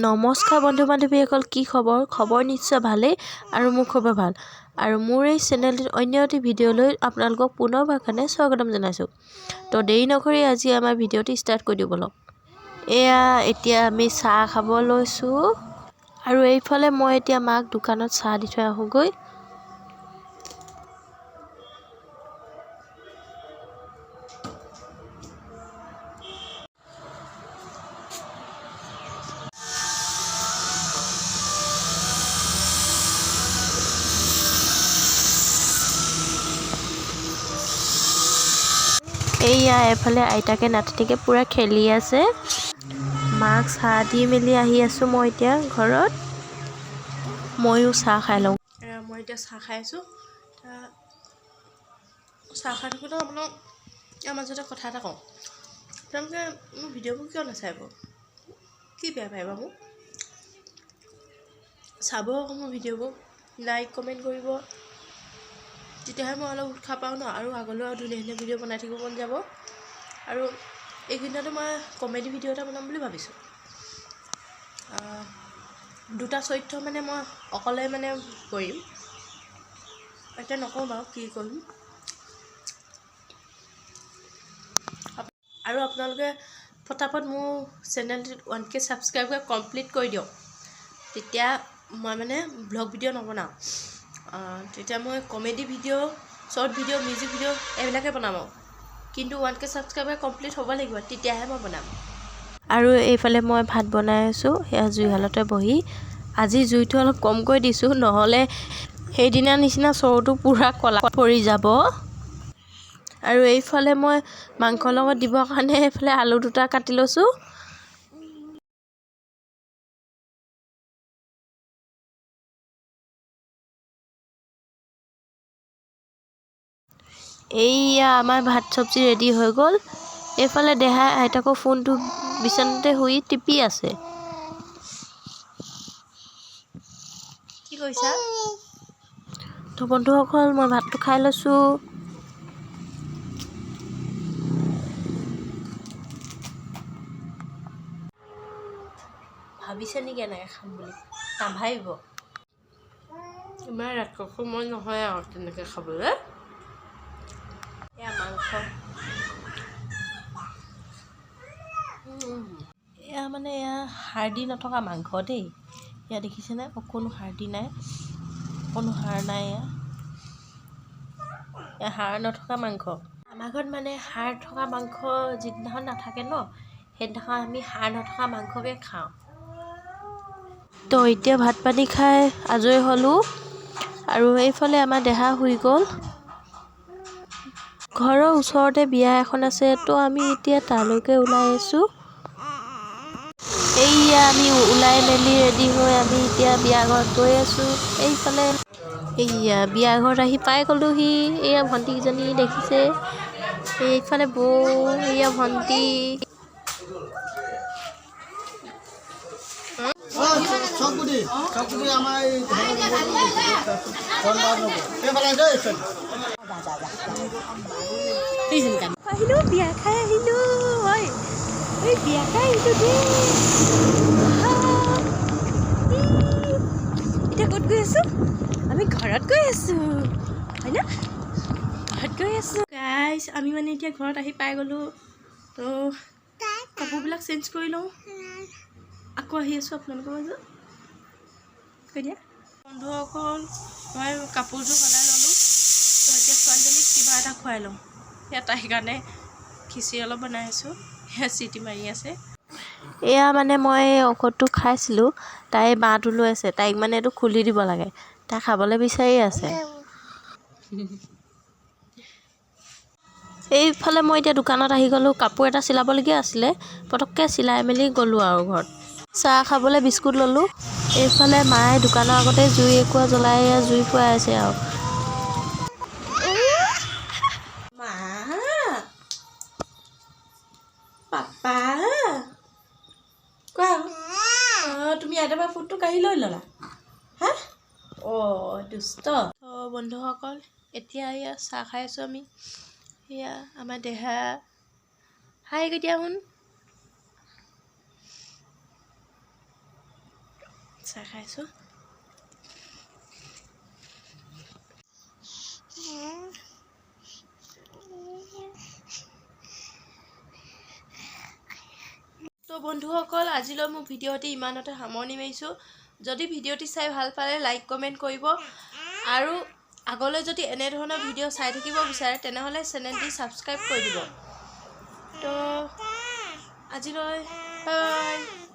নমস্কাৰ বন্ধু বান্ধৱীসকল, কি খবৰ নিশ্চয় ভালেই আৰু মোৰ খবৰ ভাল। আৰু মোৰ এই চেনেলটিত অন্য এটি ভিডিঅ'লৈ আপোনালোকক পুনৰবাৰ কাৰণে স্বাগতম জনাইছোঁ। তো দেৰি নকৰি আজি আমাৰ ভিডিঅ'টি ষ্টাৰ্ট কৰি দিব লওক। এতিয়া আমি চাহ খাব লৈছোঁ আৰু এইফালে মই এতিয়া মাক দোকানত চাহ দি থৈ আহোঁগৈ। এফালে আইতাকে নাতিনীকে পূৰা খেলি আছে। মাক চাহ দি মেলি আহি আছোঁ মই এতিয়া ঘৰত। ময়ো চাহ খাই লওঁ। মই এতিয়া চাহ খাই আছোঁ। চাহ খাই থাকোঁতে আপোনাক ইয়াৰ মাজতে কথা এটা কওঁ। আপোনালোকে মোৰ ভিডিঅ'বোৰ কিয় নাচাব? কি বেয়া পায় বাৰু মোক? চাব আকৌ মোৰ ভিডিঅ'বোৰ, লাইক কমেণ্ট কৰিব, তেতিয়াহে মই অলপ উৎসাহ পাওঁ ন, আৰু আগলৈ আৰু ধুনীয়া ধুনীয়া ভিডিঅ' বনাই থাকিব মন যাব। আৰু এইকেইদিনতো মই কমেডি ভিডিঅ' এটা বনাম বুলি ভাবিছোঁ। দুটা চৰিত্ৰ মানে মই অকলে মানে কৰিম। এতিয়া নকওঁ বাৰু কি কৰিম। আৰু আপোনালোকে ফটাফট মোৰ চেনেলটোত 1K ছাবস্ক্ৰাইবাৰ কমপ্লিট কৰি দিয়ক। তেতিয়া মই মানে ব্লগ ভিডিঅ' নবনাওঁ। তেতিয়া মই comedy video', short video', music video' এইবিলাকে বনাম আৰু। কিন্তু 1K ছাবস্ক্ৰাইবাৰ কমপ্লিট হ'ব লাগিব, তেতিয়াহে মই বনাম। আৰু এইফালে মই ভাত বনাই আছোঁ, সেয়া জুইশালতে বহি। আজি জুইটো অলপ কমকৈ দিছোঁ, নহ'লে সেইদিনা নিচিনা চৰুটো পূৰা ক'লা পৰি যাব। আৰু এইফালে মই মাংসৰ লগত দিবৰ কাৰণে এইফালে আলু দুটা কাটি লৈছোঁ। আমাৰ ভাত চব্জি ৰেডি হৈ গ'ল। এইফালে দেহাই আইতাকৰ ফোনটো বিচনাতে শুই টিপি আছে। কি কৰিছা? তো বন্ধুসকল, মই ভাতটো খাই লৈছোঁ। ভাবিছে নেকি এনেকৈ খাম বুলি? নাভাবিব। ইমান ৰাক্ষসো মই নহয় আৰু তেনেকৈ খাবলৈ। এয়া মাংস, মানে হাৰ্দি নথকা মাংস দেই। এয়া দেখিছেনে? অকণো হাৰ্দি নাই, অকণো হাড় নাই। এয়া হাড় নথকা মাংস। আমাৰ ঘৰত মানে হাড় থকা মাংস যিদিনাখন নাথাকে ন, সেইদিনাখন আমি হাড় নথকা মাংসকে খাওঁ। তো এতিয়া ভাত পানী খাই আজৰি হ'লোঁ। আৰু এইফালে আমাৰ দেহা শুই গ'ল। ঘৰৰ ওচৰতে বিয়া এখন আছে, তো আমি এতিয়া তালৈকে ওলাই আহিছোঁ। আমি ওলাই মেলি ৰেডি হৈ আমি এতিয়া বিয়া ঘৰত গৈ আছোঁ। এইফালে বিয়া ঘৰত আহি পাই গ'লোহি। ভণ্টিকেইজনী দেখিছে, এইফালে বৌ, ভণ্টি। আহিলোঁ, বিয়া খাই আহিলোঁ। বিয়া খাই আহিলোঁ দেই। এতিয়া ক'ত গৈ আছোঁ? আমি ঘৰত গৈ আছোঁ, হয় না? ঘৰত গৈ আছোঁ গাইজ। আমি মানে এতিয়া ঘৰত আহি পাই গ'লোঁ। তো কাপোৰবিলাক চেঞ্জ কৰি লওঁ, আকৌ আহি আছোঁ আপোনালোকৰ মাজত। কৈ দিয়া বন্ধুসকল, মই কাপোৰযোৰ সলাই ল'লোঁ। তো এতিয়া ছোৱালীজনীক কিবা এটা খুৱাই লওঁ। তাইৰ কাৰণে খিচিৰি অলপ বনাই আছোঁ। চিটি মাৰি আছে। মানে মই ঔষধটো খাইছিলোঁ, তাই বাঁহটো লৈ আছে। তাইক মানে এইটো খুলি দিব লাগে, তাই খাবলৈ বিচাৰি আছে। এইফালে মই এতিয়া দোকানত আহি গ'লোঁ। কাপোৰ এটা চিলাবলগীয়া আছিলে, পটককৈ চিলাই মেলি গ'লোঁ আৰু ঘৰত। চাহ খাবলৈ বিস্কুট ল'লোঁ। এইফালে মায়ে দোকানৰ আগতে জুই একুৰা জ্বলাই জুই ফুৱাই আছে আৰু। পাপা কোৱা, তুমি একেবাৰে ফুটটো কাঢ়ি লৈ ল'লা, হা? দুষ্ট। বন্ধুসকল, এতিয়া চাহ খাই আছোঁ আমি। আমাৰ দেহা হাই কেতিয়া শুন। চাহ খাইছোঁ। তো বন্ধুসকল, আজিলৈ মোৰ ভিডিঅ'টি ইমানতে সামৰণি মাৰিছোঁ। যদি ভিডিঅ'টি চাই ভাল পালে লাইক কমেণ্ট কৰিব, আৰু আগলৈ যদি এনেধৰণৰ ভিডিঅ' চাই থাকিব বিচাৰে তেনেহ'লে চেনেলটি ছাবস্ক্ৰাইব কৰি দিব। তো আজিলৈ বাই বাই।